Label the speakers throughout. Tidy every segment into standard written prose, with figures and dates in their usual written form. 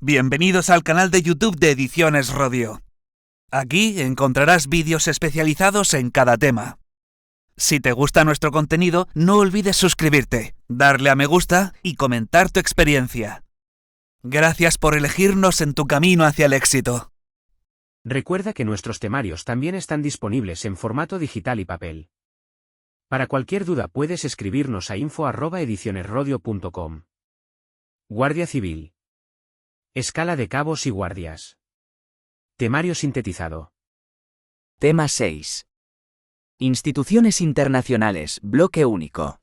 Speaker 1: Bienvenidos al canal de YouTube de Ediciones Rodio. Aquí encontrarás vídeos especializados en cada tema. Si te gusta nuestro contenido, no olvides suscribirte, darle a me gusta y comentar tu experiencia. Gracias por elegirnos en tu camino hacia el éxito.
Speaker 2: Recuerda que nuestros temarios también están disponibles en formato digital y papel. Para cualquier duda puedes escribirnos a info@edicionesrodio.com. Guardia Civil. Escala de cabos y guardias. Temario sintetizado.
Speaker 3: Tema 6. Instituciones internacionales, bloque único.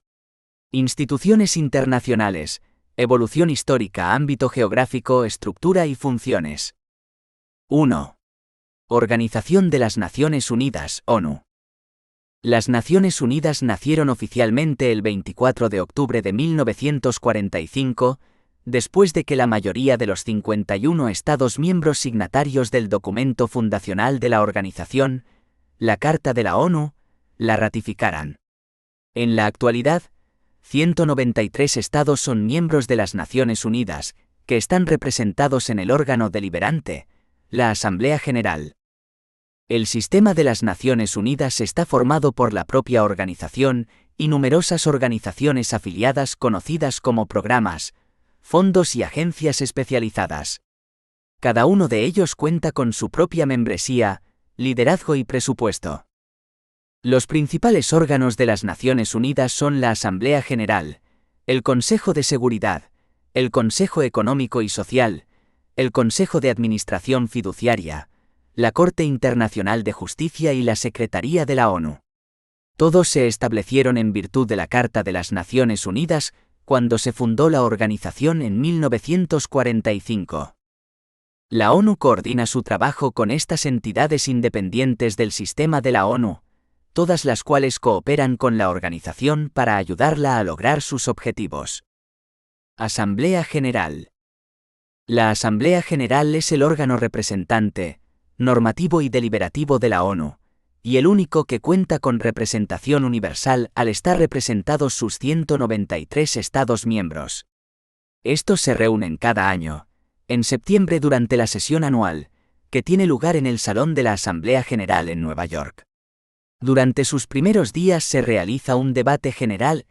Speaker 3: Instituciones internacionales, evolución histórica, ámbito geográfico, estructura y funciones. 1. Organización de las Naciones Unidas, ONU. Las Naciones Unidas nacieron oficialmente el 24 de octubre de 1945, después de que la mayoría de los 51 Estados miembros signatarios del documento fundacional de la organización, la Carta de la ONU, la ratificaran. En la actualidad, 193 Estados son miembros de las Naciones Unidas, que están representados en el órgano deliberante, la Asamblea General. El sistema de las Naciones Unidas está formado por la propia organización y numerosas organizaciones afiliadas conocidas como programas, fondos y agencias especializadas. Cada uno de ellos cuenta con su propia membresía, liderazgo y presupuesto. Los principales órganos de las Naciones Unidas son la Asamblea General, el Consejo de Seguridad, el Consejo Económico y Social, el Consejo de Administración Fiduciaria, la Corte Internacional de Justicia y la Secretaría de la ONU. Todos se establecieron en virtud de la Carta de las Naciones Unidas cuando se fundó la organización en 1945. La ONU coordina su trabajo con estas entidades independientes del sistema de la ONU, todas las cuales cooperan con la organización para ayudarla a lograr sus objetivos. Asamblea General. La Asamblea General es el órgano representante, normativo y deliberativo de la ONU, y el único que cuenta con representación universal al estar representados sus 193 Estados miembros. Estos se reúnen cada año, en septiembre durante la sesión anual, que tiene lugar en el Salón de la Asamblea General en Nueva York. Durante sus primeros días se realiza un debate general,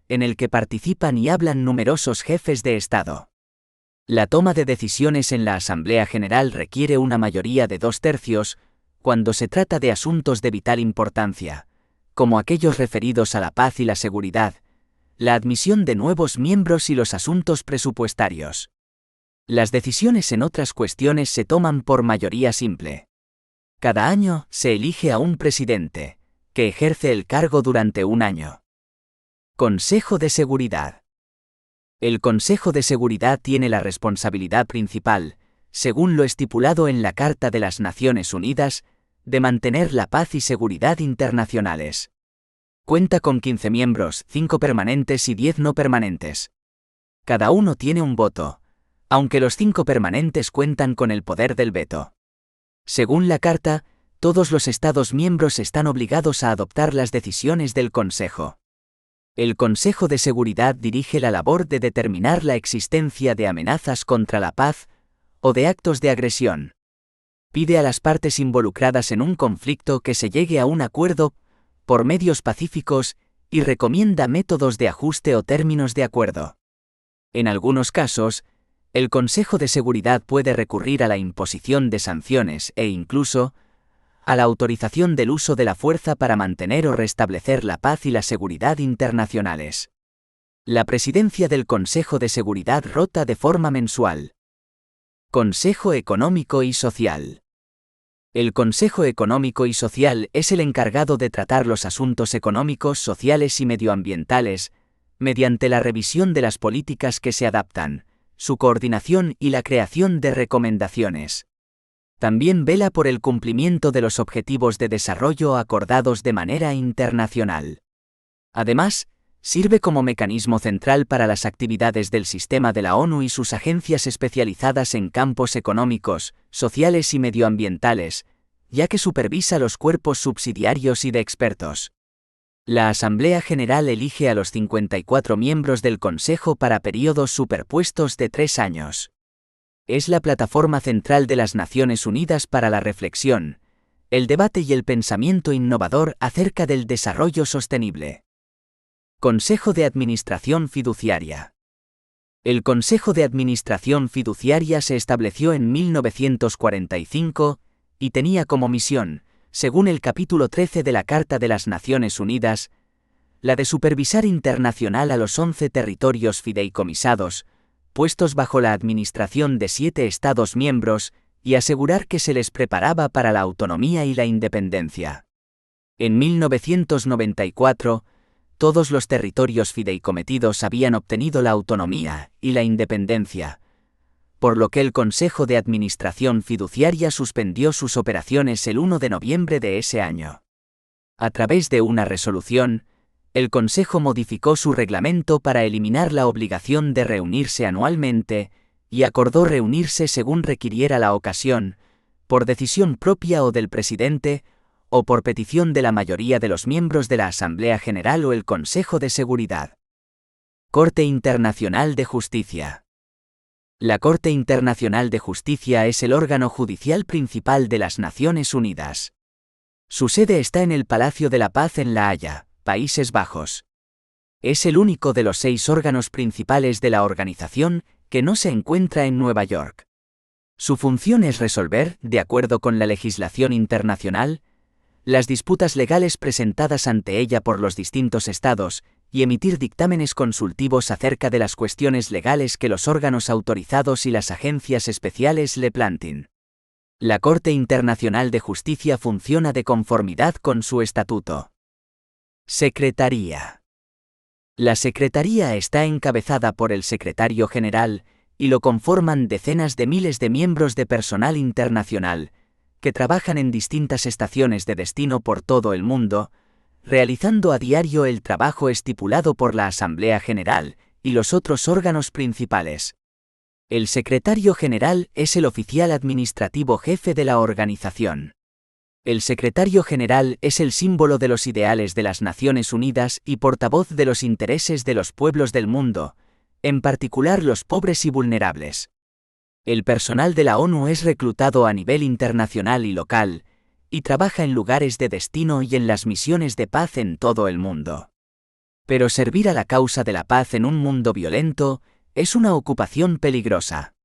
Speaker 3: en el que participan y hablan numerosos jefes de Estado. La toma de decisiones en la Asamblea General requiere una mayoría de 2/3, cuando se trata de asuntos de vital importancia, como aquellos referidos a la paz y la seguridad, la admisión de nuevos miembros y los asuntos presupuestarios. Las decisiones en otras cuestiones se toman por mayoría simple. Cada año se elige a un presidente, que ejerce el cargo durante un año. Consejo de Seguridad. El Consejo de Seguridad tiene la responsabilidad principal, según lo estipulado en la Carta de las Naciones Unidas, de mantener la paz y seguridad internacionales. Cuenta con 15 miembros, 5 permanentes y 10 no permanentes. Cada uno tiene un voto, aunque los 5 permanentes cuentan con el poder del veto. Según la Carta, todos los Estados miembros están obligados a adoptar las decisiones del Consejo. El Consejo de Seguridad dirige la labor de determinar la existencia de amenazas contra la paz o de actos de agresión. Pide a las partes involucradas en un conflicto que se llegue a un acuerdo por medios pacíficos y recomienda métodos de ajuste o términos de acuerdo. En algunos casos, el Consejo de Seguridad puede recurrir a la imposición de sanciones e incluso a la autorización del uso de la fuerza para mantener o restablecer la paz y la seguridad internacionales. La presidencia del Consejo de Seguridad rota de forma mensual. Consejo Económico y Social. El Consejo Económico y Social es el encargado de tratar los asuntos económicos, sociales y medioambientales, mediante la revisión de las políticas que se adaptan, su coordinación y la creación de recomendaciones. También vela por el cumplimiento de los objetivos de desarrollo acordados de manera internacional. Además, sirve como mecanismo central para las actividades del sistema de la ONU y sus agencias especializadas en campos económicos, sociales y medioambientales, ya que supervisa los cuerpos subsidiarios y de expertos. La Asamblea General elige a los 54 miembros del Consejo para períodos superpuestos de 3 años. Es la plataforma central de las Naciones Unidas para la reflexión, el debate y el pensamiento innovador acerca del desarrollo sostenible. Consejo de Administración Fiduciaria. El Consejo de Administración Fiduciaria se estableció en 1945 y tenía como misión, según el capítulo 13 de la Carta de las Naciones Unidas, la de supervisar internacional a los 11 territorios fideicomisados, puestos bajo la administración de 7 Estados miembros, y asegurar que se les preparaba para la autonomía y la independencia. En 1994, todos los territorios fideicometidos habían obtenido la autonomía y la independencia, por lo que el Consejo de Administración Fiduciaria suspendió sus operaciones el 1 de noviembre de ese año. A través de una resolución, el Consejo modificó su reglamento para eliminar la obligación de reunirse anualmente y acordó reunirse según requiriera la ocasión, por decisión propia o del presidente, o por petición de la mayoría de los miembros de la Asamblea General o el Consejo de Seguridad. Corte Internacional de Justicia. La Corte Internacional de Justicia es el órgano judicial principal de las Naciones Unidas. Su sede está en el Palacio de la Paz en La Haya, Países Bajos. Es el único de los 6 órganos principales de la organización que no se encuentra en Nueva York. Su función es resolver, de acuerdo con la legislación internacional, las disputas legales presentadas ante ella por los distintos estados, y emitir dictámenes consultivos acerca de las cuestiones legales que los órganos autorizados y las agencias especiales le planteen. La Corte Internacional de Justicia funciona de conformidad con su estatuto. Secretaría. La Secretaría está encabezada por el Secretario General, y lo conforman decenas de miles de miembros de personal internacional, que trabajan en distintas estaciones de destino por todo el mundo, realizando a diario el trabajo estipulado por la Asamblea General y los otros órganos principales. El Secretario General es el oficial administrativo jefe de la organización. El Secretario General es el símbolo de los ideales de las Naciones Unidas y portavoz de los intereses de los pueblos del mundo, en particular los pobres y vulnerables. El personal de la ONU es reclutado a nivel internacional y local, y trabaja en lugares de destino y en las misiones de paz en todo el mundo. Pero servir a la causa de la paz en un mundo violento es una ocupación peligrosa.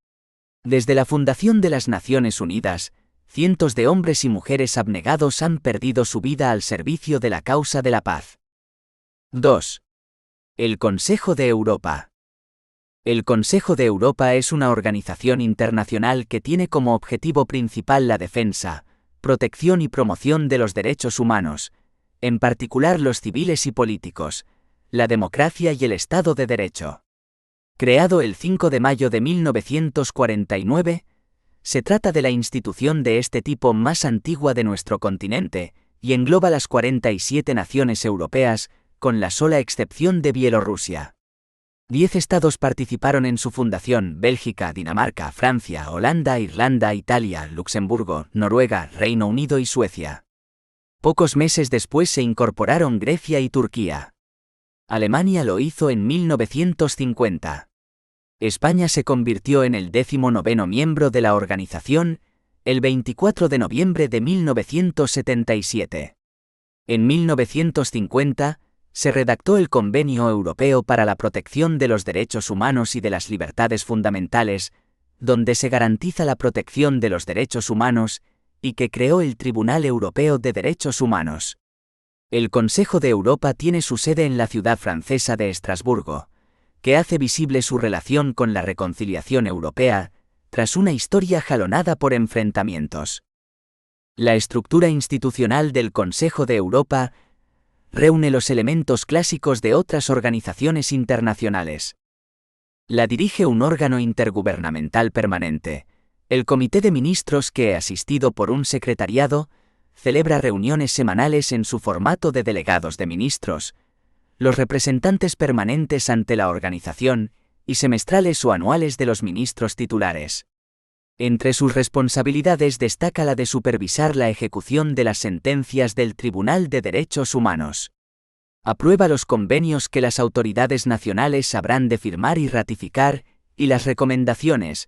Speaker 3: Desde la fundación de las Naciones Unidas, cientos de hombres y mujeres abnegados han perdido su vida al servicio de la causa de la paz. 2. El Consejo de Europa. El Consejo de Europa es una organización internacional que tiene como objetivo principal la defensa, protección y promoción de los derechos humanos, en particular los civiles y políticos, la democracia y el Estado de Derecho. Creado el 5 de mayo de 1949, se trata de la institución de este tipo más antigua de nuestro continente, y engloba las 47 naciones europeas, con la sola excepción de Bielorrusia. 10 estados participaron en su fundación: Bélgica, Dinamarca, Francia, Holanda, Irlanda, Italia, Luxemburgo, Noruega, Reino Unido y Suecia. Pocos meses después se incorporaron Grecia y Turquía. Alemania lo hizo en 1950. España se convirtió en el 19º miembro de la organización, el 24 de noviembre de 1977. En 1950, se redactó el Convenio Europeo para la Protección de los Derechos Humanos y de las Libertades Fundamentales, donde se garantiza la protección de los derechos humanos, y que creó el Tribunal Europeo de Derechos Humanos. El Consejo de Europa tiene su sede en la ciudad francesa de Estrasburgo, que hace visible su relación con la reconciliación europea, tras una historia jalonada por enfrentamientos. La estructura institucional del Consejo de Europa reúne los elementos clásicos de otras organizaciones internacionales. La dirige un órgano intergubernamental permanente, el Comité de Ministros, que, asistido por un secretariado, celebra reuniones semanales en su formato de delegados de ministros, los representantes permanentes ante la organización, y semestrales o anuales de los ministros titulares. Entre sus responsabilidades destaca la de supervisar la ejecución de las sentencias del Tribunal de Derechos Humanos. Aprueba los convenios que las autoridades nacionales habrán de firmar y ratificar, y las recomendaciones,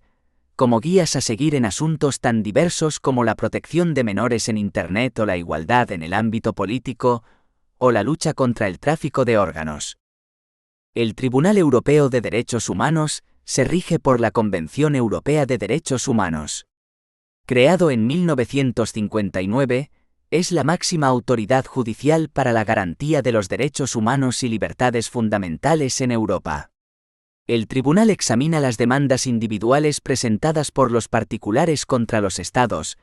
Speaker 3: como guías a seguir en asuntos tan diversos como la protección de menores en Internet o la igualdad en el ámbito político, o la lucha contra el tráfico de órganos. El Tribunal Europeo de Derechos Humanos se rige por la Convención Europea de Derechos Humanos. Creado en 1959, es la máxima autoridad judicial para la garantía de los derechos humanos y libertades fundamentales en Europa. El tribunal examina las demandas individuales presentadas por los particulares contra los Estados,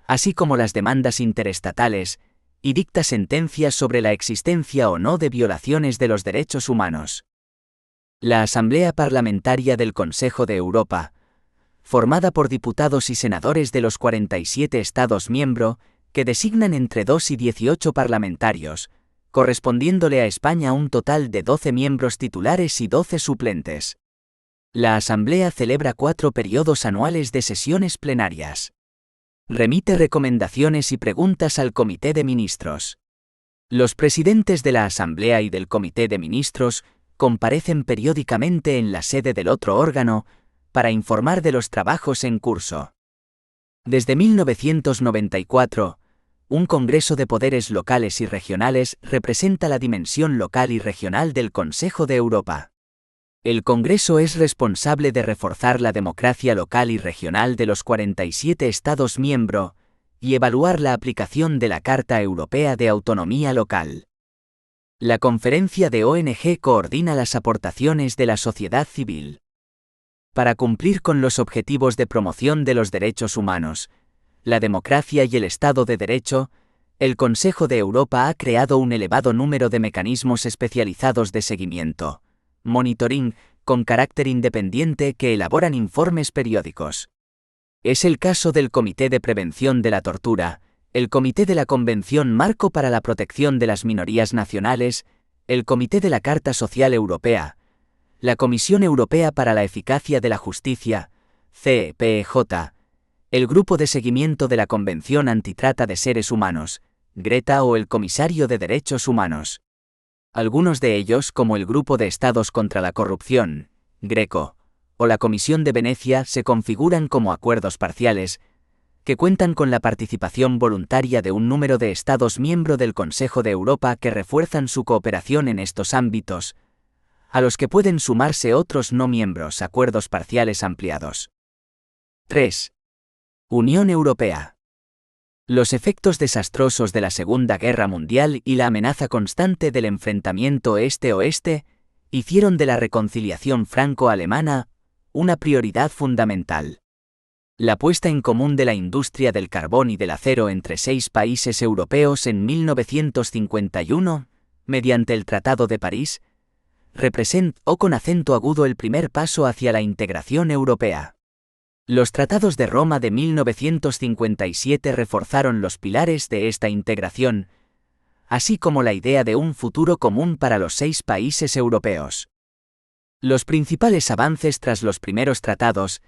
Speaker 3: así como las demandas interestatales, y dicta sentencias sobre la existencia o no de violaciones de los derechos humanos. La Asamblea Parlamentaria del Consejo de Europa, formada por diputados y senadores de los 47 Estados miembros, que designan entre 2 y 18 parlamentarios, correspondiéndole a España un total de 12 miembros titulares y 12 suplentes. La Asamblea celebra 4 periodos anuales de sesiones plenarias. Remite recomendaciones y preguntas al Comité de Ministros. Los presidentes de la Asamblea y del Comité de Ministros comparecen periódicamente en la sede del otro órgano para informar de los trabajos en curso. Desde 1994, un Congreso de Poderes Locales y Regionales representa la dimensión local y regional del Consejo de Europa. El Congreso es responsable de reforzar la democracia local y regional de los 47 Estados miembros y evaluar la aplicación de la Carta Europea de Autonomía Local. La Conferencia de ONG coordina las aportaciones de la sociedad civil. Para cumplir con los objetivos de promoción de los derechos humanos, la democracia y el Estado de Derecho, el Consejo de Europa ha creado un elevado número de mecanismos especializados de seguimiento, monitoring, con carácter independiente que elaboran informes periódicos. Es el caso del Comité de Prevención de la Tortura, el Comité de la Convención Marco para la Protección de las Minorías Nacionales, el Comité de la Carta Social Europea, la Comisión Europea para la Eficacia de la Justicia, CEPJ, el Grupo de Seguimiento de la Convención Antitrata de Seres Humanos, Greta o el Comisario de Derechos Humanos. Algunos de ellos, como el Grupo de Estados contra la Corrupción, Greco, o la Comisión de Venecia, se configuran como acuerdos parciales, que cuentan con la participación voluntaria de un número de Estados miembro del Consejo de Europa que refuerzan su cooperación en estos ámbitos, a los que pueden sumarse otros no miembros, acuerdos parciales ampliados. 3. Unión Europea. Los efectos desastrosos de la Segunda Guerra Mundial y la amenaza constante del enfrentamiento este-oeste hicieron de la reconciliación franco-alemana una prioridad fundamental. La puesta en común de la industria del carbón y del acero entre 6 países europeos en 1951, mediante el Tratado de París, representó con acento agudo el primer paso hacia la integración europea. Los Tratados de Roma de 1957 reforzaron los pilares de esta integración, así como la idea de un futuro común para los 6 países europeos. Los principales avances tras los primeros tratados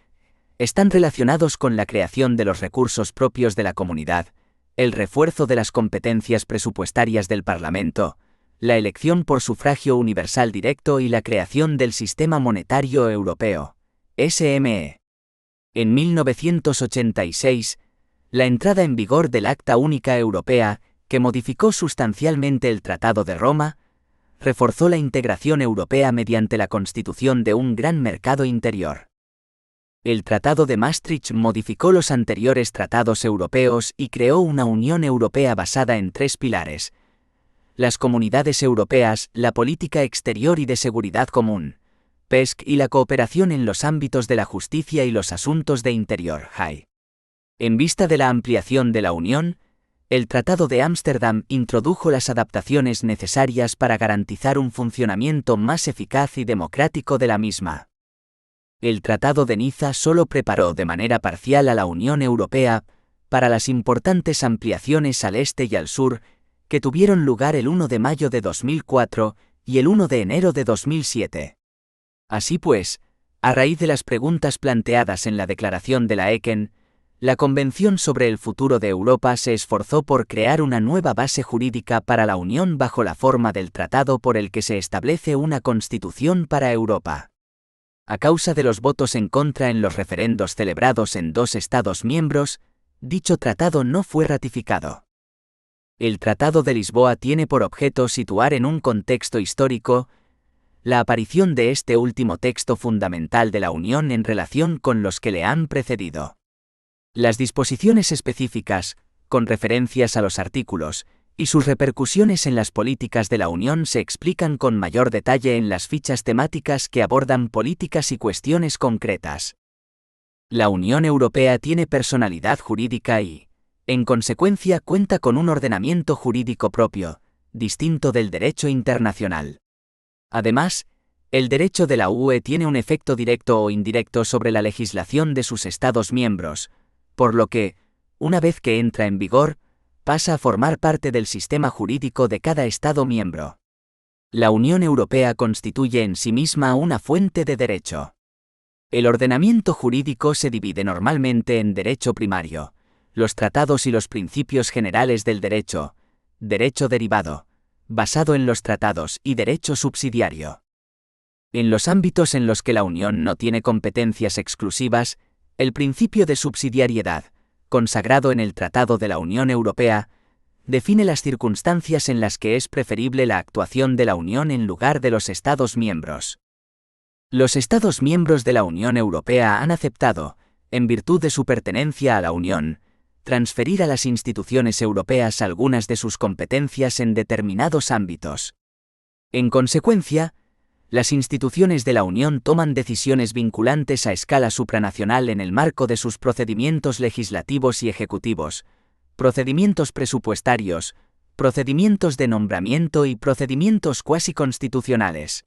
Speaker 3: están relacionados con la creación de los recursos propios de la Comunidad, el refuerzo de las competencias presupuestarias del Parlamento, la elección por sufragio universal directo y la creación del Sistema Monetario Europeo, SME. En 1986, la entrada en vigor del Acta Única Europea, que modificó sustancialmente el Tratado de Roma, reforzó la integración europea mediante la constitución de un gran mercado interior. El Tratado de Maastricht modificó los anteriores tratados europeos y creó una Unión Europea basada en 3 pilares: las comunidades europeas, la política exterior y de seguridad común, PESC y la cooperación en los ámbitos de la justicia y los asuntos de interior, JAI. En vista de la ampliación de la Unión, el Tratado de Ámsterdam introdujo las adaptaciones necesarias para garantizar un funcionamiento más eficaz y democrático de la misma. El Tratado de Niza solo preparó de manera parcial a la Unión Europea para las importantes ampliaciones al este y al sur que tuvieron lugar el 1 de mayo de 2004 y el 1 de enero de 2007. Así pues, a raíz de las preguntas planteadas en la declaración de la ECEN, la Convención sobre el Futuro de Europa se esforzó por crear una nueva base jurídica para la Unión bajo la forma del tratado por el que se establece una Constitución para Europa. A causa de los votos en contra en los referendos celebrados en 2 Estados miembros, dicho tratado no fue ratificado. El Tratado de Lisboa tiene por objeto situar en un contexto histórico la aparición de este último texto fundamental de la Unión en relación con los que le han precedido. Las disposiciones específicas, con referencias a los artículos, y sus repercusiones en las políticas de la Unión se explican con mayor detalle en las fichas temáticas que abordan políticas y cuestiones concretas. La Unión Europea tiene personalidad jurídica y, en consecuencia, cuenta con un ordenamiento jurídico propio, distinto del derecho internacional. Además, el derecho de la UE tiene un efecto directo o indirecto sobre la legislación de sus Estados miembros, por lo que, una vez que entra en vigor, pasa a formar parte del sistema jurídico de cada Estado miembro. La Unión Europea constituye en sí misma una fuente de derecho. El ordenamiento jurídico se divide normalmente en derecho primario, los tratados y los principios generales del derecho, derecho derivado, basado en los tratados y derecho subsidiario. En los ámbitos en los que la Unión no tiene competencias exclusivas, el principio de subsidiariedad, consagrado en el Tratado de la Unión Europea, define las circunstancias en las que es preferible la actuación de la Unión en lugar de los Estados miembros. Los Estados miembros de la Unión Europea han aceptado, en virtud de su pertenencia a la Unión, transferir a las instituciones europeas algunas de sus competencias en determinados ámbitos. En consecuencia, las instituciones de la Unión toman decisiones vinculantes a escala supranacional en el marco de sus procedimientos legislativos y ejecutivos, procedimientos presupuestarios, procedimientos de nombramiento y procedimientos cuasi constitucionales.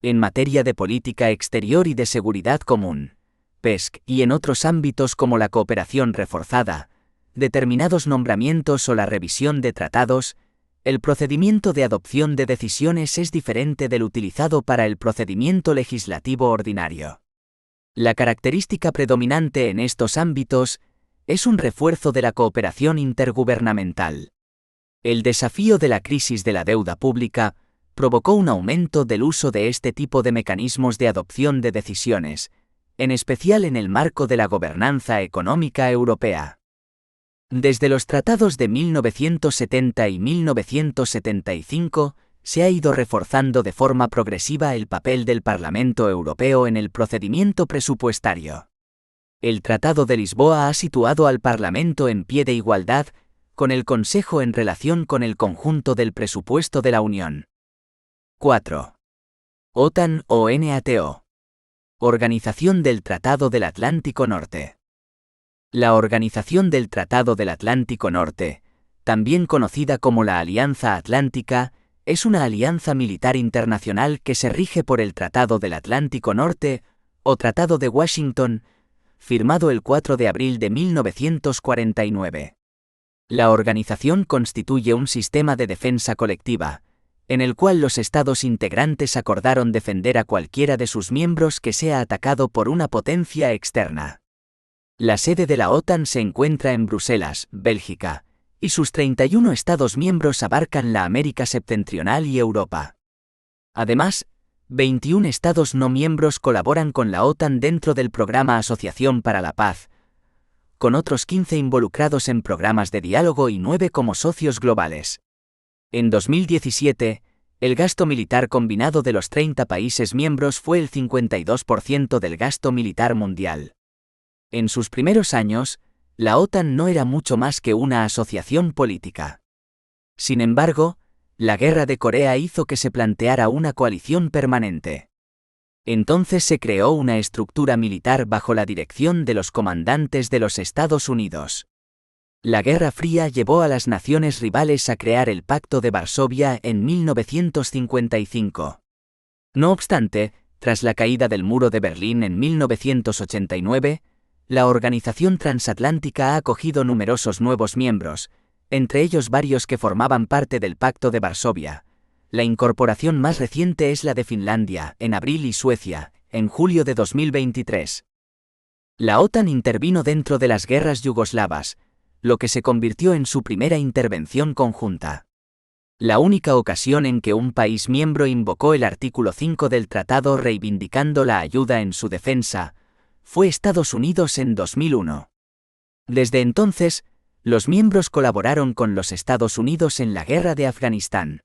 Speaker 3: En materia de política exterior y de seguridad común, PESC, y en otros ámbitos como la cooperación reforzada, determinados nombramientos o la revisión de tratados, el procedimiento de adopción de decisiones es diferente del utilizado para el procedimiento legislativo ordinario. La característica predominante en estos ámbitos es un refuerzo de la cooperación intergubernamental. El desafío de la crisis de la deuda pública provocó un aumento del uso de este tipo de mecanismos de adopción de decisiones, en especial en el marco de la gobernanza económica europea. Desde los tratados de 1970 y 1975, se ha ido reforzando de forma progresiva el papel del Parlamento Europeo en el procedimiento presupuestario. El Tratado de Lisboa ha situado al Parlamento en pie de igualdad con el Consejo en relación con el conjunto del presupuesto de la Unión. 4. OTAN o NATO. Organización del Tratado del Atlántico Norte. La Organización del Tratado del Atlántico Norte, también conocida como la Alianza Atlántica, es una alianza militar internacional que se rige por el Tratado del Atlántico Norte, o Tratado de Washington, firmado el 4 de abril de 1949. La organización constituye un sistema de defensa colectiva, en el cual los Estados integrantes acordaron defender a cualquiera de sus miembros que sea atacado por una potencia externa. La sede de la OTAN se encuentra en Bruselas, Bélgica, y sus 31 Estados miembros abarcan la América septentrional y Europa. Además, 21 Estados no miembros colaboran con la OTAN dentro del programa Asociación para la Paz, con otros 15 involucrados en programas de diálogo y 9 como socios globales. En 2017, el gasto militar combinado de los 30 países miembros fue el 52% del gasto militar mundial. En sus primeros años, la OTAN no era mucho más que una asociación política. Sin embargo, la guerra de Corea hizo que se planteara una coalición permanente. Entonces se creó una estructura militar bajo la dirección de los comandantes de los Estados Unidos. La Guerra Fría llevó a las naciones rivales a crear el Pacto de Varsovia en 1955. No obstante, tras la caída del Muro de Berlín en 1989, la Organización Transatlántica ha acogido numerosos nuevos miembros, entre ellos varios que formaban parte del Pacto de Varsovia. La incorporación más reciente es la de Finlandia, en abril, y Suecia, en julio de 2023. La OTAN intervino dentro de las guerras yugoslavas, lo que se convirtió en su primera intervención conjunta. La única ocasión en que un país miembro invocó el artículo 5 del tratado reivindicando la ayuda en su defensa fue Estados Unidos en 2001. Desde entonces, los miembros colaboraron con los Estados Unidos en la guerra de Afganistán.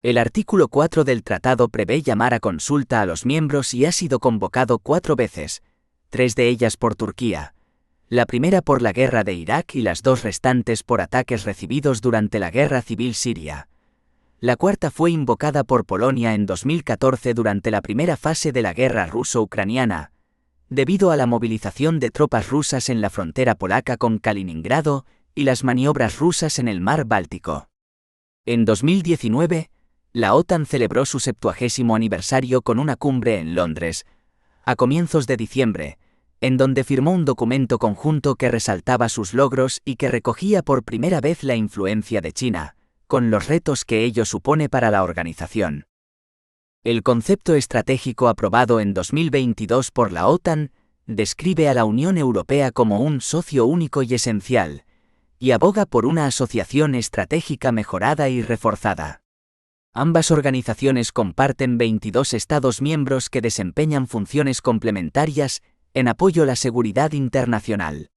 Speaker 3: El artículo 4 del tratado prevé llamar a consulta a los miembros y ha sido convocado 4 veces, 3 de ellas por Turquía, la primera por la guerra de Irak y las 2 restantes por ataques recibidos durante la guerra civil siria. La cuarta fue invocada por Polonia en 2014 durante la primera fase de la guerra ruso-ucraniana, debido a la movilización de tropas rusas en la frontera polaca con Kaliningrado y las maniobras rusas en el mar Báltico. En 2019, la OTAN celebró su 70º aniversario con una cumbre en Londres, a comienzos de diciembre, en donde firmó un documento conjunto que resaltaba sus logros y que recogía por primera vez la influencia de China, con los retos que ello supone para la organización. El concepto estratégico aprobado en 2022 por la OTAN describe a la Unión Europea como un socio único y esencial, y aboga por una asociación estratégica mejorada y reforzada. Ambas organizaciones comparten 22 Estados miembros que desempeñan funciones complementarias en apoyo a la seguridad internacional.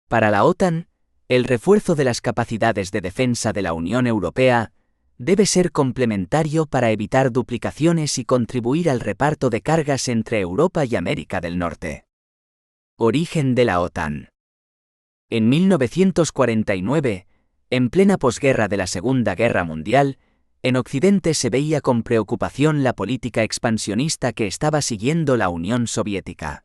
Speaker 3: Para la OTAN, el refuerzo de las capacidades de defensa de la Unión Europea debe ser complementario para evitar duplicaciones y contribuir al reparto de cargas entre Europa y América del Norte. Origen de la OTAN. En 1949, en plena posguerra de la Segunda Guerra Mundial, en Occidente se veía con preocupación la política expansionista que estaba siguiendo la Unión Soviética.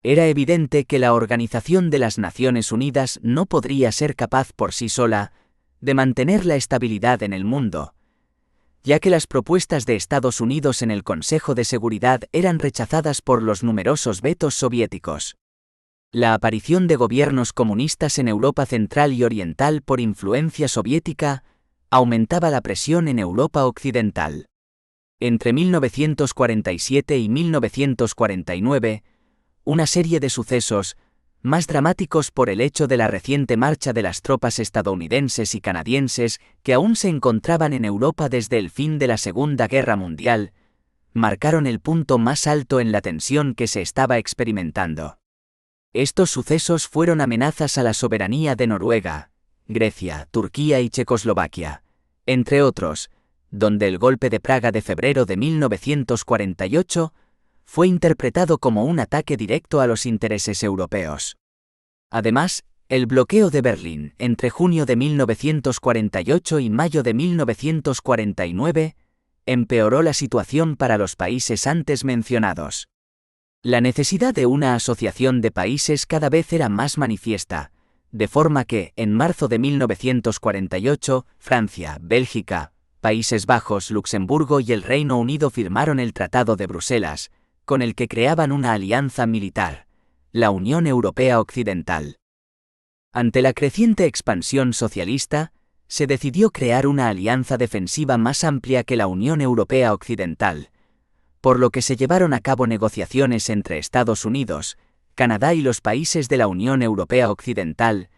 Speaker 3: Era evidente que la Organización de las Naciones Unidas no podría ser capaz por sí sola de mantener la estabilidad en el mundo, ya que las propuestas de Estados Unidos en el Consejo de Seguridad eran rechazadas por los numerosos vetos soviéticos. La aparición de gobiernos comunistas en Europa Central y Oriental por influencia soviética aumentaba la presión en Europa Occidental. Entre 1947 y 1949, una serie de sucesos, más dramáticos por el hecho de la reciente marcha de las tropas estadounidenses y canadienses que aún se encontraban en Europa desde el fin de la Segunda Guerra Mundial, marcaron el punto más alto en la tensión que se estaba experimentando. Estos sucesos fueron amenazas a la soberanía de Noruega, Grecia, Turquía y Checoslovaquia, entre otros, donde el golpe de Praga de febrero de 1948 fue interpretado como un ataque directo a los intereses europeos. Además, el bloqueo de Berlín entre junio de 1948 y mayo de 1949 empeoró la situación para los países antes mencionados. La necesidad de una asociación de países cada vez era más manifiesta, de forma que, en marzo de 1948, Francia, Bélgica, Países Bajos, Luxemburgo y el Reino Unido firmaron el Tratado de Bruselas, con el que creaban una alianza militar, la Unión Europea Occidental. Ante la creciente expansión socialista, se decidió crear una alianza defensiva más amplia que la Unión Europea Occidental, por lo que se llevaron a cabo negociaciones entre Estados Unidos, Canadá y los países de la Unión Europea Occidental,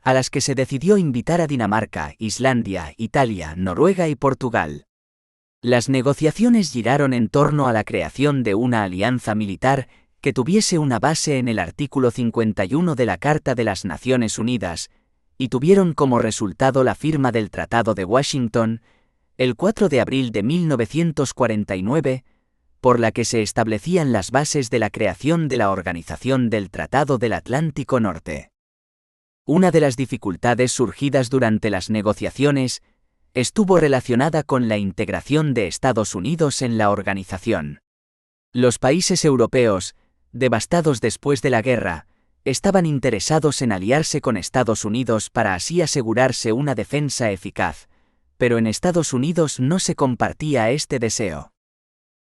Speaker 3: a las que se decidió invitar a Dinamarca, Islandia, Italia, Noruega y Portugal. Las negociaciones giraron en torno a la creación de una alianza militar que tuviese una base en el artículo 51 de la Carta de las Naciones Unidas, y tuvieron como resultado la firma del Tratado de Washington, el 4 de abril de 1949, por la que se establecían las bases de la creación de la Organización del Tratado del Atlántico Norte. Una de las dificultades surgidas durante las negociaciones estuvo relacionada con la integración de Estados Unidos en la organización. Los países europeos, devastados después de la guerra, estaban interesados en aliarse con Estados Unidos para así asegurarse una defensa eficaz, pero en Estados Unidos no se compartía este deseo.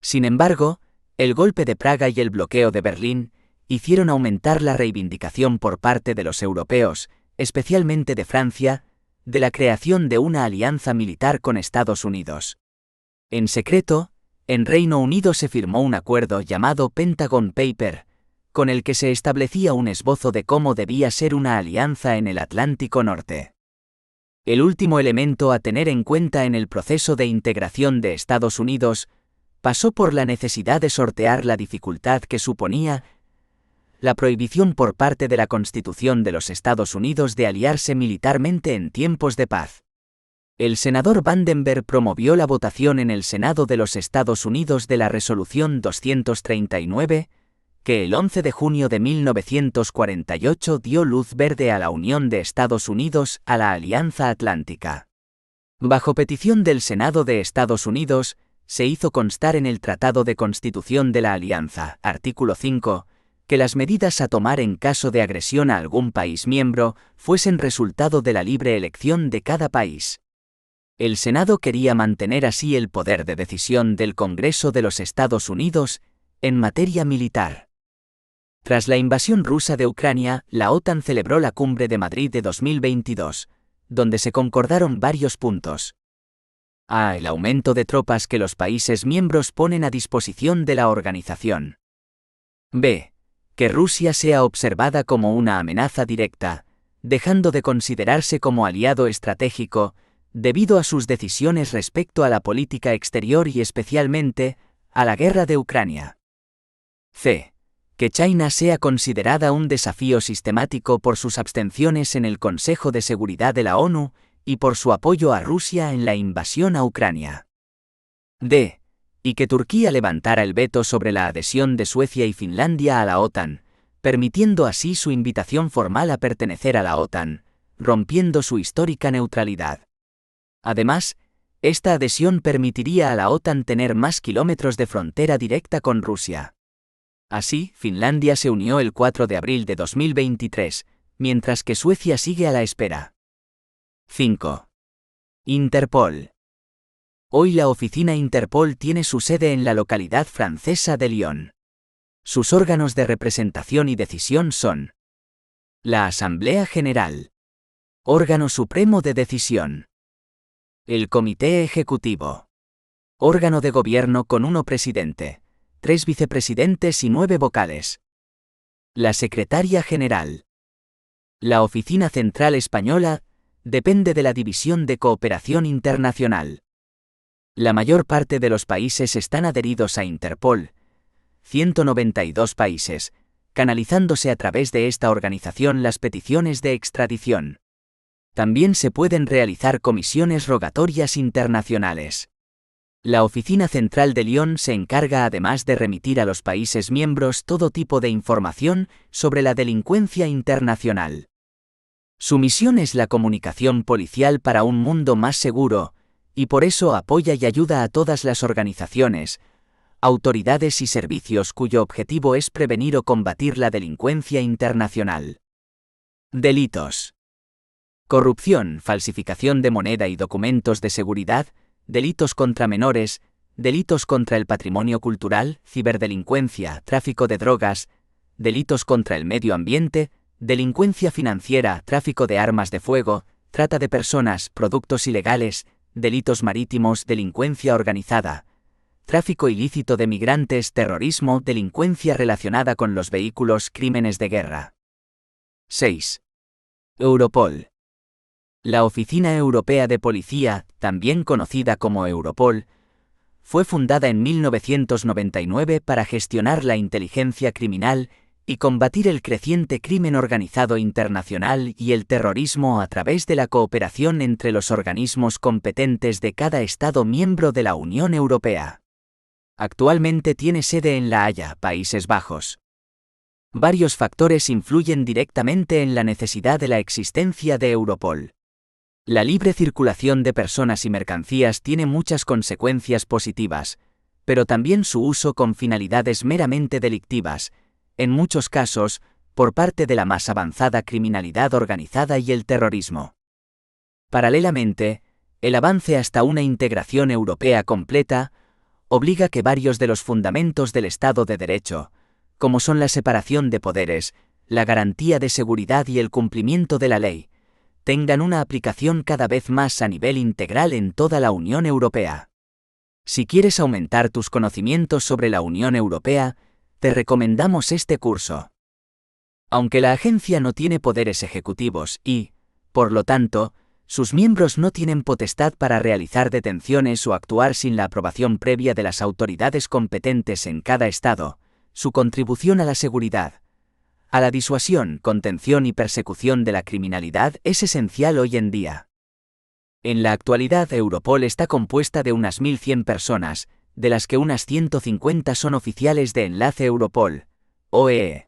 Speaker 3: Sin embargo, el golpe de Praga y el bloqueo de Berlín hicieron aumentar la reivindicación por parte de los europeos, especialmente de Francia, de la creación de una alianza militar con Estados Unidos. En secreto, en Reino Unido se firmó un acuerdo llamado Pentagon Paper, con el que se establecía un esbozo de cómo debía ser una alianza en el Atlántico Norte. El último elemento a tener en cuenta en el proceso de integración de Estados Unidos pasó por la necesidad de sortear la dificultad que suponía la prohibición por parte de la Constitución de los Estados Unidos de aliarse militarmente en tiempos de paz. El senador Vandenberg promovió la votación en el Senado de los Estados Unidos de la Resolución 239, que el 11 de junio de 1948 dio luz verde a la unión de Estados Unidos a la Alianza Atlántica. Bajo petición del Senado de Estados Unidos, se hizo constar en el Tratado de Constitución de la Alianza, artículo 5, que las medidas a tomar en caso de agresión a algún país miembro fuesen resultado de la libre elección de cada país. El Senado quería mantener así el poder de decisión del Congreso de los Estados Unidos en materia militar. Tras la invasión rusa de Ucrania, la OTAN celebró la Cumbre de Madrid de 2022, donde se concordaron varios puntos. A. El aumento de tropas que los países miembros ponen a disposición de la organización. B. Que Rusia sea observada como una amenaza directa, dejando de considerarse como aliado estratégico, debido a sus decisiones respecto a la política exterior y especialmente a la guerra de Ucrania. C. Que China sea considerada un desafío sistemático por sus abstenciones en el Consejo de Seguridad de la ONU y por su apoyo a Rusia en la invasión a Ucrania. D. Y que Turquía levantara el veto sobre la adhesión de Suecia y Finlandia a la OTAN, permitiendo así su invitación formal a pertenecer a la OTAN, rompiendo su histórica neutralidad. Además, esta adhesión permitiría a la OTAN tener más kilómetros de frontera directa con Rusia. Así, Finlandia se unió el 4 de abril de 2023, mientras que Suecia sigue a la espera. 5. Interpol. Hoy la oficina Interpol tiene su sede en la localidad francesa de Lyon. Sus órganos de representación y decisión son la Asamblea General, órgano supremo de decisión; el Comité Ejecutivo, órgano de gobierno con 1 presidente, 3 vicepresidentes y 9 vocales; la Secretaría General. La Oficina Central Española depende de la División de Cooperación Internacional. La mayor parte de los países están adheridos a Interpol, 192 países, canalizándose a través de esta organización las peticiones de extradición. También se pueden realizar comisiones rogatorias internacionales. La Oficina Central de Lyon se encarga además de remitir a los países miembros todo tipo de información sobre la delincuencia internacional. Su misión es la comunicación policial para un mundo más seguro, y por eso apoya y ayuda a todas las organizaciones, autoridades y servicios cuyo objetivo es prevenir o combatir la delincuencia internacional. Delitos: corrupción, falsificación de moneda y documentos de seguridad, delitos contra menores, delitos contra el patrimonio cultural, ciberdelincuencia, tráfico de drogas, delitos contra el medio ambiente, delincuencia financiera, tráfico de armas de fuego, trata de personas, productos ilegales, delitos marítimos, delincuencia organizada, tráfico ilícito de migrantes, terrorismo, delincuencia relacionada con los vehículos, crímenes de guerra. 6. Europol. La Oficina Europea de Policía, también conocida como Europol, fue fundada en 1999 para gestionar la inteligencia criminal y combatir el creciente crimen organizado internacional y el terrorismo a través de la cooperación entre los organismos competentes de cada Estado miembro de la Unión Europea. Actualmente tiene sede en La Haya, Países Bajos. Varios factores influyen directamente en la necesidad de la existencia de Europol. La libre circulación de personas y mercancías tiene muchas consecuencias positivas, pero también su uso con finalidades meramente delictivas, en muchos casos, por parte de la más avanzada criminalidad organizada y el terrorismo. Paralelamente, el avance hasta una integración europea completa obliga que varios de los fundamentos del Estado de Derecho, como son la separación de poderes, la garantía de seguridad y el cumplimiento de la ley, tengan una aplicación cada vez más a nivel integral en toda la Unión Europea. Si quieres aumentar tus conocimientos sobre la Unión Europea, te recomendamos este curso. Aunque la agencia no tiene poderes ejecutivos y, por lo tanto, sus miembros no tienen potestad para realizar detenciones o actuar sin la aprobación previa de las autoridades competentes en cada estado. Su contribución a la seguridad, a la disuasión, contención y persecución de la criminalidad es esencial hoy en día. En la actualidad, Europol está compuesta de unas 1.100 personas, de las que unas 150 son oficiales de enlace Europol, OEE.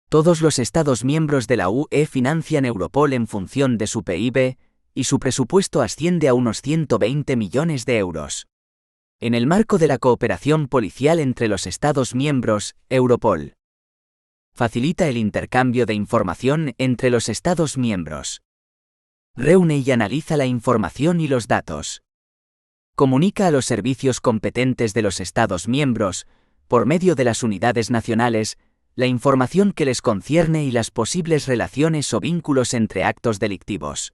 Speaker 3: Todos los Estados miembros de la UE financian Europol en función de su PIB, y su presupuesto asciende a unos 120 millones de euros. En el marco de la cooperación policial entre los Estados miembros, Europol facilita el intercambio de información entre los Estados miembros. Reúne y analiza la información y los datos. Comunica a los servicios competentes de los Estados miembros, por medio de las unidades nacionales, la información que les concierne y las posibles relaciones o vínculos entre actos delictivos.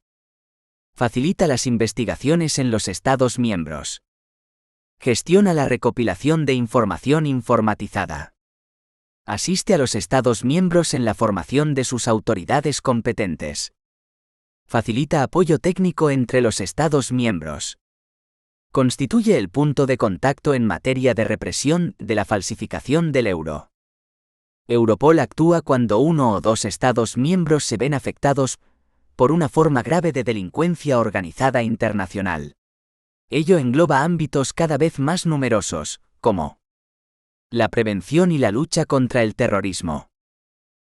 Speaker 3: Facilita las investigaciones en los Estados miembros. Gestiona la recopilación de información informatizada. Asiste a los Estados miembros en la formación de sus autoridades competentes. Facilita apoyo técnico entre los Estados miembros. Constituye el punto de contacto en materia de represión de la falsificación del euro. Europol actúa cuando uno o dos Estados miembros se ven afectados por una forma grave de delincuencia organizada internacional. Ello engloba ámbitos cada vez más numerosos, como la prevención y la lucha contra el terrorismo,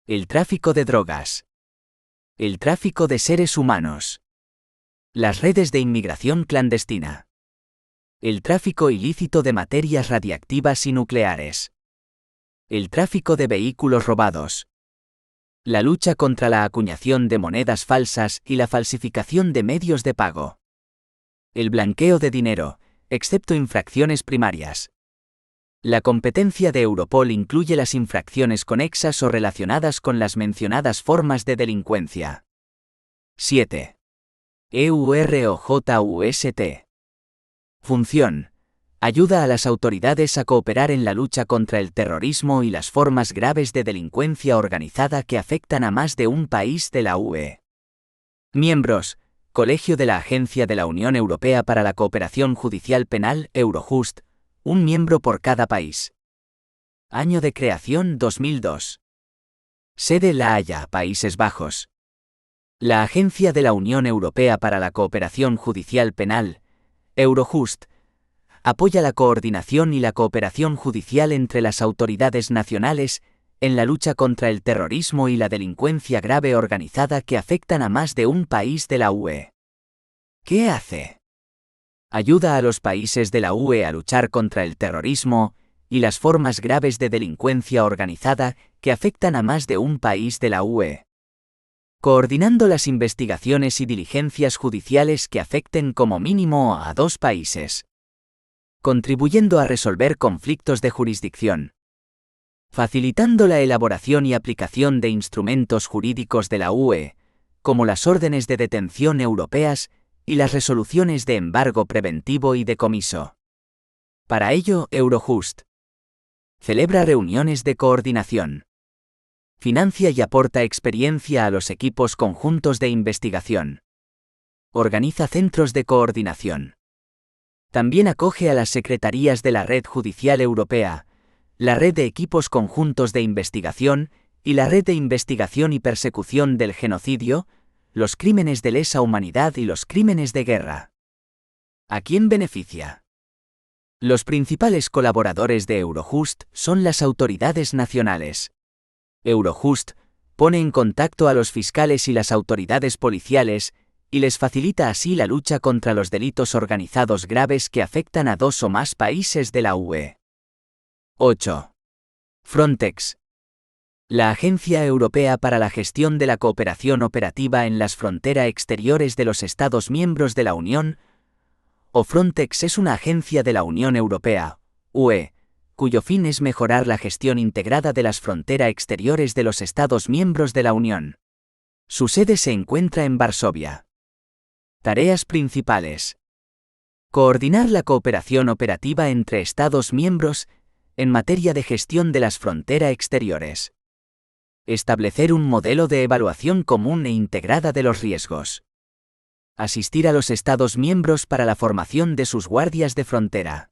Speaker 3: el tráfico de drogas, el tráfico de seres humanos, las redes de inmigración clandestina, el tráfico ilícito de materias radiactivas y nucleares, el tráfico de vehículos robados, la lucha contra la acuñación de monedas falsas y la falsificación de medios de pago, el blanqueo de dinero, excepto infracciones primarias. La competencia de Europol incluye las infracciones conexas o relacionadas con las mencionadas formas de delincuencia. 7. EUROJUST. Función. Ayuda a las autoridades a cooperar en la lucha contra el terrorismo y las formas graves de delincuencia organizada que afectan a más de un país de la UE. Miembros. Colegio de la Agencia de la Unión Europea para la Cooperación Judicial Penal, Eurojust, un miembro por cada país. Año de creación 2002. Sede La Haya, Países Bajos. La Agencia de la Unión Europea para la Cooperación Judicial Penal, Eurojust, apoya la coordinación y la cooperación judicial entre las autoridades nacionales en la lucha contra el terrorismo y la delincuencia grave organizada que afectan a más de un país de la UE. ¿Qué hace? Ayuda a los países de la UE a luchar contra el terrorismo y las formas graves de delincuencia organizada que afectan a más de un país de la UE. Coordinando las investigaciones y diligencias judiciales que afecten como mínimo a 2 países. Contribuyendo a resolver conflictos de jurisdicción. Facilitando la elaboración y aplicación de instrumentos jurídicos de la UE, como las órdenes de detención europeas y las resoluciones de embargo preventivo y decomiso. Para ello, Eurojust celebra reuniones de coordinación. Financia y aporta experiencia a los equipos conjuntos de investigación. Organiza centros de coordinación. También acoge a las secretarías de la Red Judicial Europea, la Red de Equipos Conjuntos de Investigación y la Red de Investigación y Persecución del Genocidio, los crímenes de lesa humanidad y los crímenes de guerra. ¿A quién beneficia? Los principales colaboradores de Eurojust son las autoridades nacionales. Eurojust pone en contacto a los fiscales y las autoridades policiales y les facilita así la lucha contra los delitos organizados graves que afectan a 2 o más países de la UE. 8. Frontex. La Agencia Europea para la Gestión de la Cooperación Operativa en las Fronteras Exteriores de los Estados miembros de la Unión, o Frontex es una agencia de la Unión Europea, UE, cuyo fin es mejorar la gestión integrada de las fronteras exteriores de los Estados miembros de la Unión. Su sede se encuentra en Varsovia. Tareas principales. Coordinar la cooperación operativa entre Estados miembros en materia de gestión de las fronteras exteriores. Establecer un modelo de evaluación común e integrada de los riesgos. Asistir a los Estados miembros para la formación de sus guardias de frontera.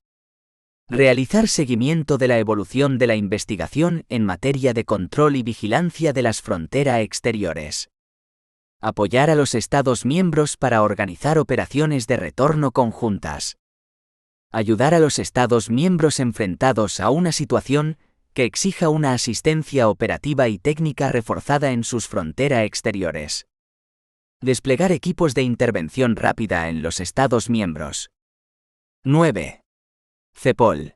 Speaker 3: Realizar seguimiento de la evolución de la investigación en materia de control y vigilancia de las fronteras exteriores. Apoyar a los Estados miembros para organizar operaciones de retorno conjuntas. Ayudar a los Estados miembros enfrentados a una situación que exija una asistencia operativa y técnica reforzada en sus fronteras exteriores. Desplegar equipos de intervención rápida en los Estados miembros. 9. CEPOL.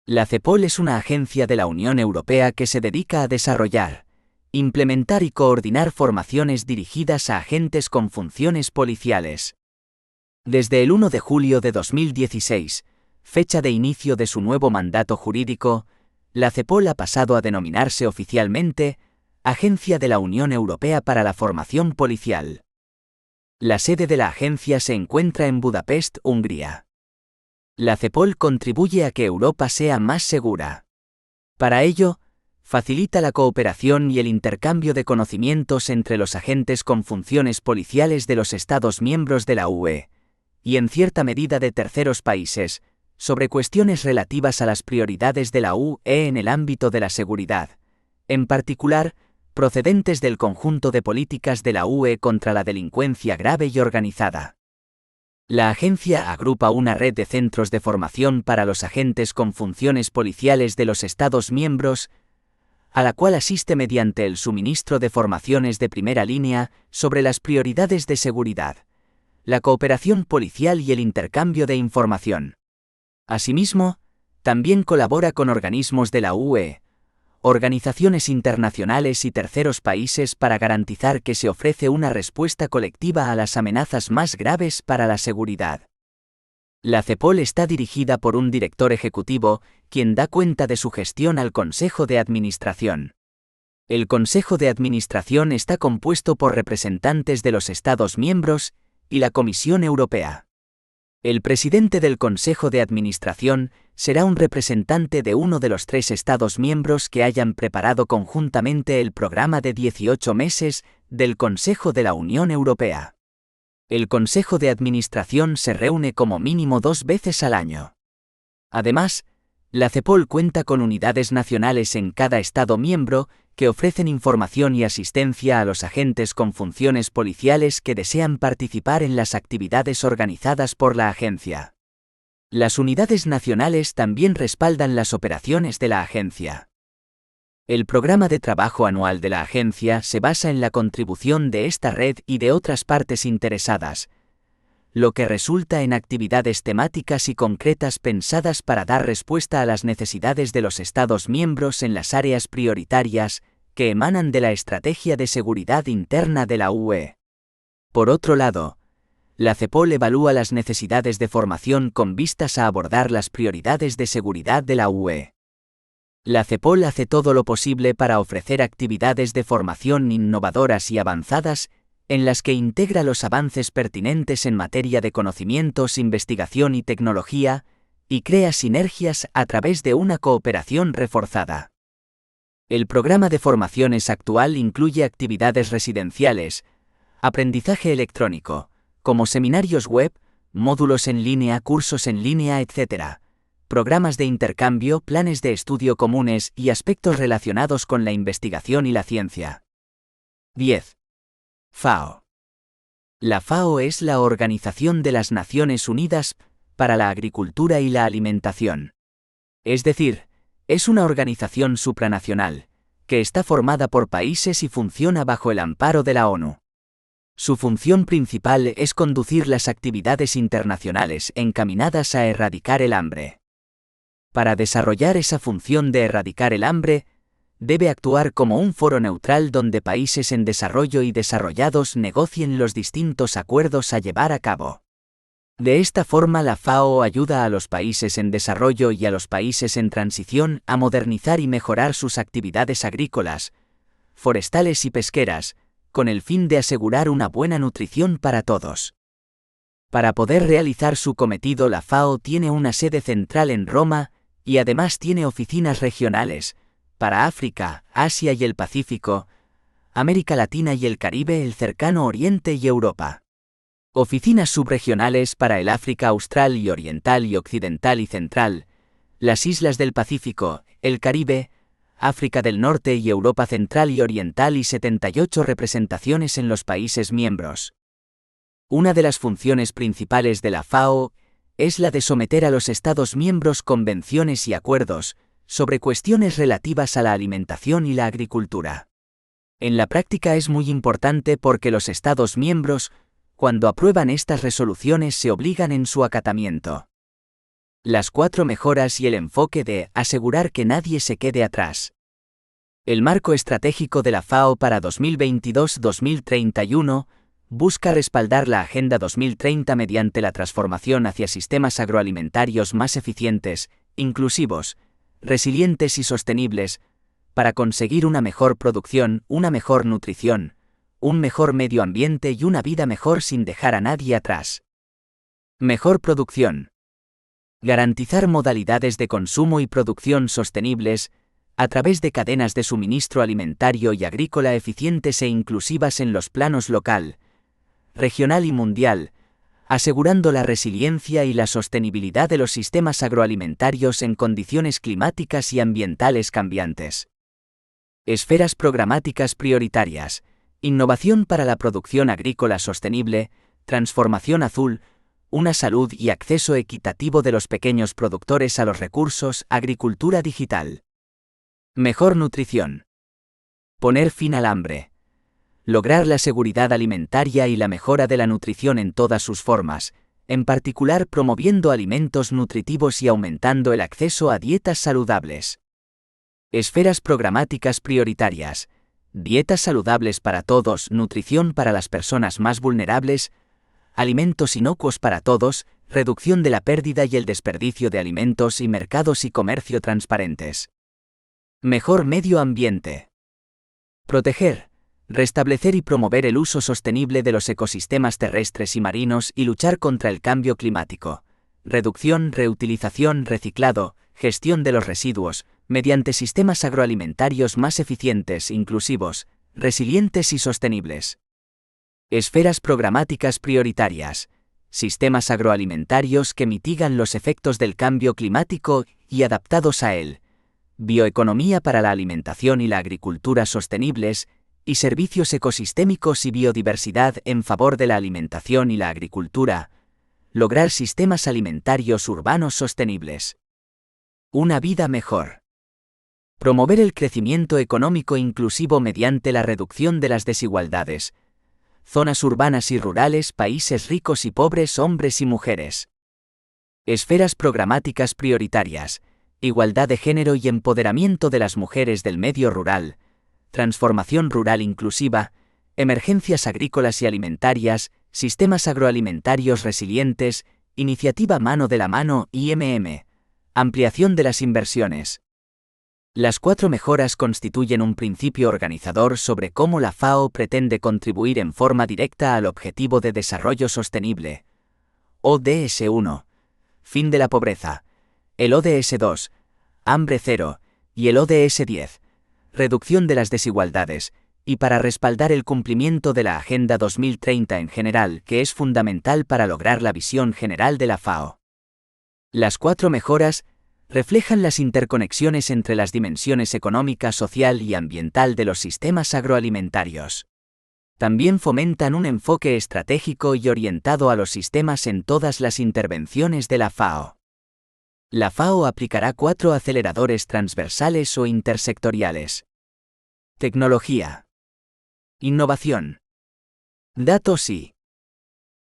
Speaker 3: La CEPOL es una agencia de la Unión Europea que se dedica a desarrollar, implementar y coordinar formaciones dirigidas a agentes con funciones policiales. Desde el 1 de julio de 2016, fecha de inicio de su nuevo mandato jurídico, la CEPOL ha pasado a denominarse oficialmente Agencia de la Unión Europea para la Formación Policial. La sede de la agencia se encuentra en Budapest, Hungría. La CEPOL contribuye a que Europa sea más segura. Para ello, facilita la cooperación y el intercambio de conocimientos entre los agentes con funciones policiales de los Estados miembros de la UE, y en cierta medida de terceros países, sobre cuestiones relativas a las prioridades de la UE en el ámbito de la seguridad, en particular, procedentes del conjunto de políticas de la UE contra la delincuencia grave y organizada. La agencia agrupa una red de centros de formación para los agentes con funciones policiales de los Estados miembros, a la cual asiste mediante el suministro de formaciones de primera línea sobre las prioridades de seguridad, la cooperación policial y el intercambio de información. Asimismo, también colabora con organismos de la UE, organizaciones internacionales y terceros países para garantizar que se ofrece una respuesta colectiva a las amenazas más graves para la seguridad. La CEPOL está dirigida por un director ejecutivo, quien da cuenta de su gestión al Consejo de Administración. El Consejo de Administración está compuesto por representantes de los Estados miembros y la Comisión Europea. El presidente del Consejo de Administración será un representante de uno de los 3 Estados miembros que hayan preparado conjuntamente el programa de 18 meses del Consejo de la Unión Europea. El Consejo de Administración se reúne como mínimo 2 veces al año. Además, la CEPOL cuenta con unidades nacionales en cada Estado miembro que ofrecen información y asistencia a los agentes con funciones policiales que desean participar en las actividades organizadas por la agencia. Las unidades nacionales también respaldan las operaciones de la agencia. El programa de trabajo anual de la agencia se basa en la contribución de esta red y de otras partes interesadas, lo que resulta en actividades temáticas y concretas pensadas para dar respuesta a las necesidades de los Estados miembros en las áreas prioritarias que emanan de la estrategia de seguridad interna de la UE. Por otro lado, la CEPOL evalúa las necesidades de formación con vistas a abordar las prioridades de seguridad de la UE. La CEPOL hace todo lo posible para ofrecer actividades de formación innovadoras y avanzadas en las que integra los avances pertinentes en materia de conocimientos, investigación y tecnología, y crea sinergias a través de una cooperación reforzada. El programa de formaciones actual incluye actividades residenciales, aprendizaje electrónico, como seminarios web, módulos en línea, cursos en línea, etc., programas de intercambio, planes de estudio comunes y aspectos relacionados con la investigación y la ciencia. 10. FAO. La FAO es la Organización de las Naciones Unidas para la Agricultura y la Alimentación. Es decir, es una organización supranacional, que está formada por países y funciona bajo el amparo de la ONU. Su función principal es conducir las actividades internacionales encaminadas a erradicar el hambre. Para desarrollar esa función de erradicar el hambre, debe actuar como un foro neutral donde países en desarrollo y desarrollados negocien los distintos acuerdos a llevar a cabo. De esta forma, la FAO ayuda a los países en desarrollo y a los países en transición a modernizar y mejorar sus actividades agrícolas, forestales y pesqueras, con el fin de asegurar una buena nutrición para todos. Para poder realizar su cometido, la FAO tiene una sede central en Roma y además tiene oficinas regionales para África, Asia y el Pacífico, América Latina y el Caribe, el Cercano Oriente y Europa. Oficinas subregionales para el África Austral y Oriental y Occidental y Central, las islas del Pacífico, el Caribe, África del Norte y Europa Central y Oriental y 78 representaciones en los países miembros. Una de las funciones principales de la FAO es la de someter a los Estados miembros convenciones y acuerdos sobre cuestiones relativas a la alimentación y la agricultura. En la práctica es muy importante porque los Estados miembros, cuando aprueban estas resoluciones, se obligan en su acatamiento. Las 4 mejoras y el enfoque de asegurar que nadie se quede atrás. El marco estratégico de la FAO para 2022-2031 busca respaldar la Agenda 2030 mediante la transformación hacia sistemas agroalimentarios más eficientes, inclusivos, resilientes y sostenibles, para conseguir una mejor producción, una mejor nutrición, un mejor medio ambiente y una vida mejor sin dejar a nadie atrás. Mejor producción. Garantizar modalidades de consumo y producción sostenibles a través de cadenas de suministro alimentario y agrícola eficientes e inclusivas en los planos local, regional y mundial, asegurando la resiliencia y la sostenibilidad de los sistemas agroalimentarios en condiciones climáticas y ambientales cambiantes. Esferas programáticas prioritarias. Innovación para la producción agrícola sostenible, transformación azul, una salud y acceso equitativo de los pequeños productores a los recursos, agricultura digital. Mejor nutrición. Poner fin al hambre. Lograr la seguridad alimentaria y la mejora de la nutrición en todas sus formas, en particular promoviendo alimentos nutritivos y aumentando el acceso a dietas saludables. Esferas programáticas prioritarias. Dietas saludables para todos, nutrición para las personas más vulnerables, alimentos inocuos para todos, reducción de la pérdida y el desperdicio de alimentos y mercados y comercio transparentes. Mejor medio ambiente. Proteger, restablecer y promover el uso sostenible de los ecosistemas terrestres y marinos y luchar contra el cambio climático. Reducción, reutilización, reciclado, gestión de los residuos, mediante sistemas agroalimentarios más eficientes, inclusivos, resilientes y sostenibles. Esferas programáticas prioritarias. Sistemas agroalimentarios que mitigan los efectos del cambio climático y adaptados a él. Bioeconomía para la alimentación y la agricultura sostenibles, y servicios ecosistémicos y biodiversidad en favor de la alimentación y la agricultura. Lograr sistemas alimentarios urbanos sostenibles. Una vida mejor. Promover el crecimiento económico inclusivo mediante la reducción de las desigualdades. Zonas urbanas y rurales, países ricos y pobres, hombres y mujeres. Esferas programáticas prioritarias. Igualdad de género y empoderamiento de las mujeres del medio rural. Transformación rural inclusiva. Emergencias agrícolas y alimentarias. Sistemas agroalimentarios resilientes. Iniciativa Mano de la Mano, IMM. Ampliación de las inversiones. Las 4 mejoras constituyen un principio organizador sobre cómo la FAO pretende contribuir en forma directa al Objetivo de Desarrollo Sostenible. ODS 1. Fin de la pobreza. El ODS 2. Hambre cero. Y el ODS 10. Reducción de las desigualdades, y para respaldar el cumplimiento de la Agenda 2030 en general, que es fundamental para lograr la visión general de la FAO. Las 4 mejoras reflejan las interconexiones entre las dimensiones económica, social y ambiental de los sistemas agroalimentarios. También fomentan un enfoque estratégico y orientado a los sistemas en todas las intervenciones de la FAO. La FAO aplicará 4 aceleradores transversales o intersectoriales. Tecnología. Innovación. Datos y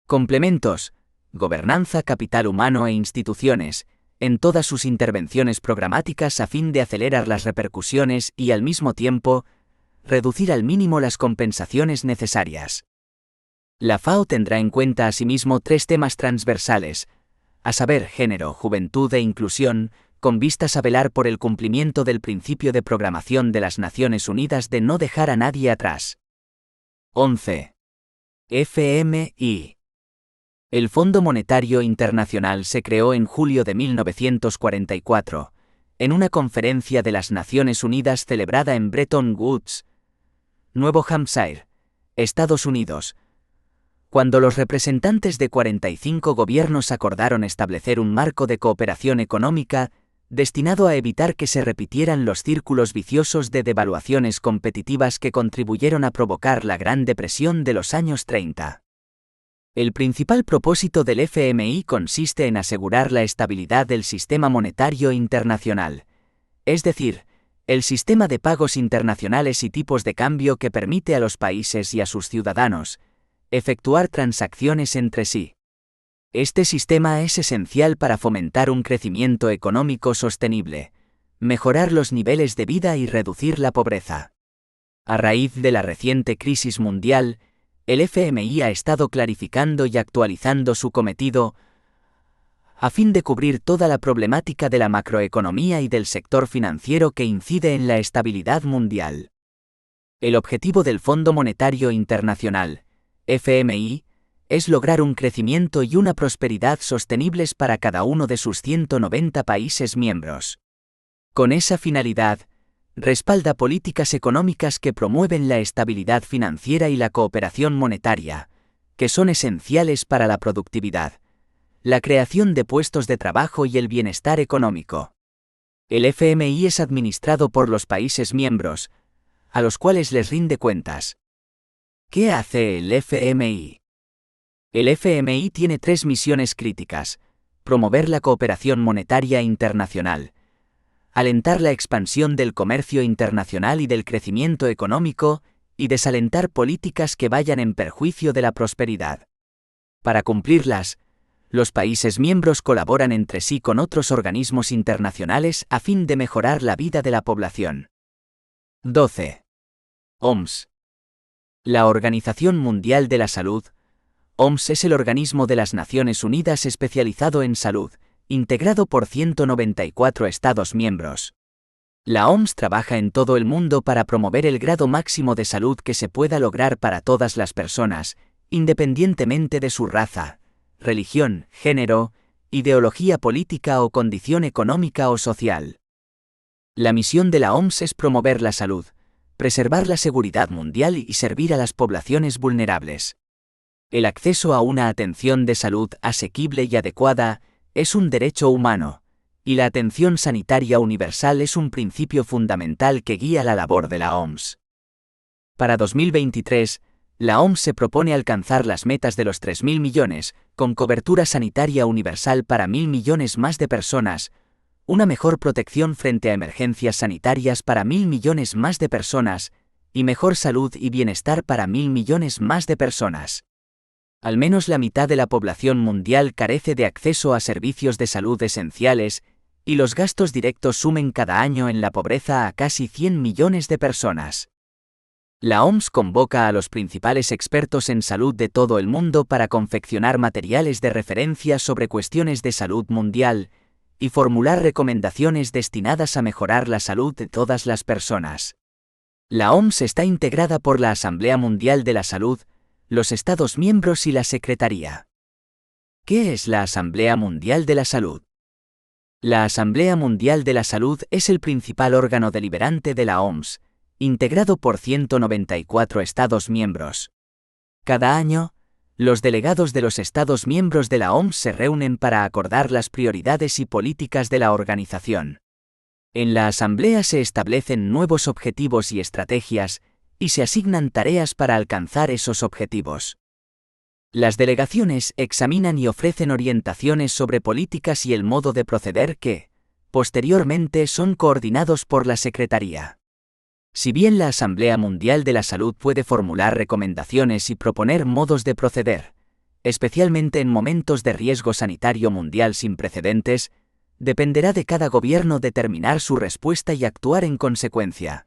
Speaker 3: complementos. Gobernanza, capital humano e instituciones, en todas sus intervenciones programáticas a fin de acelerar las repercusiones y, al mismo tiempo, reducir al mínimo las compensaciones necesarias. La FAO tendrá en cuenta asimismo 3 temas transversales, a saber, género, juventud e inclusión, con vistas a velar por el cumplimiento del principio de programación de las Naciones Unidas de no dejar a nadie atrás. 11. FMI. El Fondo Monetario Internacional se creó en julio de 1944, en una conferencia de las Naciones Unidas celebrada en Bretton Woods, Nuevo Hampshire, Estados Unidos, Cuando los representantes de 45 gobiernos acordaron establecer un marco de cooperación económica destinado a evitar que se repitieran los círculos viciosos de devaluaciones competitivas que contribuyeron a provocar la Gran Depresión de los años 30. El principal propósito del FMI consiste en asegurar la estabilidad del sistema monetario internacional, es decir, el sistema de pagos internacionales y tipos de cambio que permite a los países y a sus ciudadanos efectuar transacciones entre sí. Este sistema es esencial para fomentar un crecimiento económico sostenible, mejorar los niveles de vida y reducir la pobreza. A raíz de la reciente crisis mundial, el FMI ha estado clarificando y actualizando su cometido a fin de cubrir toda la problemática de la macroeconomía y del sector financiero que incide en la estabilidad mundial. El objetivo del Fondo Monetario Internacional, FMI, es lograr un crecimiento y una prosperidad sostenibles para cada uno de sus 190 países miembros. Con esa finalidad, respalda políticas económicas que promueven la estabilidad financiera y la cooperación monetaria, que son esenciales para la productividad, la creación de puestos de trabajo y el bienestar económico. El FMI es administrado por los países miembros, a los cuales les rinde cuentas. ¿Qué hace el FMI? El FMI tiene 3 misiones críticas: promover la cooperación monetaria internacional, alentar la expansión del comercio internacional y del crecimiento económico, y desalentar políticas que vayan en perjuicio de la prosperidad. Para cumplirlas, los países miembros colaboran entre sí con otros organismos internacionales a fin de mejorar la vida de la población. 12. OMS. La Organización Mundial de la Salud, OMS, es el organismo de las Naciones Unidas especializado en salud, integrado por 194 Estados miembros. La OMS trabaja en todo el mundo para promover el grado máximo de salud que se pueda lograr para todas las personas, independientemente de su raza, religión, género, ideología política o condición económica o social. La misión de la OMS es promover la salud, preservar la seguridad mundial y servir a las poblaciones vulnerables. El acceso a una atención de salud asequible y adecuada es un derecho humano, y la atención sanitaria universal es un principio fundamental que guía la labor de la OMS. Para 2023, la OMS se propone alcanzar las metas de los 3.000 millones, con cobertura sanitaria universal para 1.000 millones más de personas, una mejor protección frente a emergencias sanitarias para 1.000 millones más de personas, y mejor salud y bienestar para 1.000 millones más de personas. Al menos la mitad de la población mundial carece de acceso a servicios de salud esenciales, y los gastos directos sumen cada año en la pobreza a casi 100 millones de personas. La OMS convoca a los principales expertos en salud de todo el mundo para confeccionar materiales de referencia sobre cuestiones de salud mundial, y formular recomendaciones destinadas a mejorar la salud de todas las personas. La OMS está integrada por la Asamblea Mundial de la Salud, los Estados miembros y la Secretaría. ¿Qué es la Asamblea Mundial de la Salud? La Asamblea Mundial de la Salud es el principal órgano deliberante de la OMS, integrado por 194 Estados miembros. Cada año, los delegados de los Estados miembros de la OMS se reúnen para acordar las prioridades y políticas de la organización. En la Asamblea se establecen nuevos objetivos y estrategias, y se asignan tareas para alcanzar esos objetivos. Las delegaciones examinan y ofrecen orientaciones sobre políticas y el modo de proceder que, posteriormente, son coordinados por la Secretaría. Si bien la Asamblea Mundial de la Salud puede formular recomendaciones y proponer modos de proceder, especialmente en momentos de riesgo sanitario mundial sin precedentes, dependerá de cada gobierno determinar su respuesta y actuar en consecuencia.